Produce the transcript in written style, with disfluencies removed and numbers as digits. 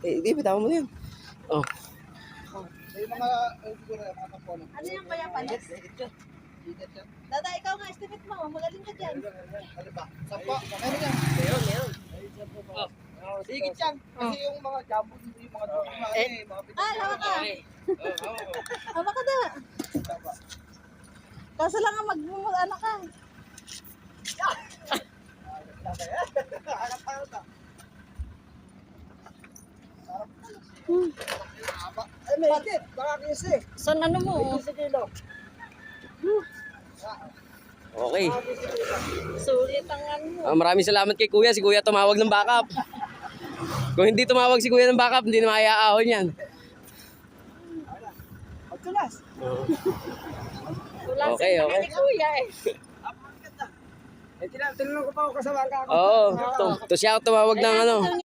Hindi, bitawan mo na yan. Oh. May mga, siguro, mga kapono. Ano yung kaya palas? Dada, ikaw nga, estimate mo. Magaling ka dyan. Ano ba? Sampo, meron yan. Meron. Sigit yan. Kasi yung mga jumbo, yung mga Lawa ka. Hawa ka da. Kaso lang ang ano ka. Ay, may higit. Baka 15. San ano mo? 15 kilo. Okay. Sulit ang ano mo. Maraming salamat kay Kuya. Si Kuya tumawag ng backup. Kung hindi tumawag si Kuya ng backup, hindi na maiaahon yan. Pagtulas. Wala Okay, sa okay. ni Kuya eh. Eh, tinanong ko pa ako kasama ka. Oo. To siya tumawag ng ano.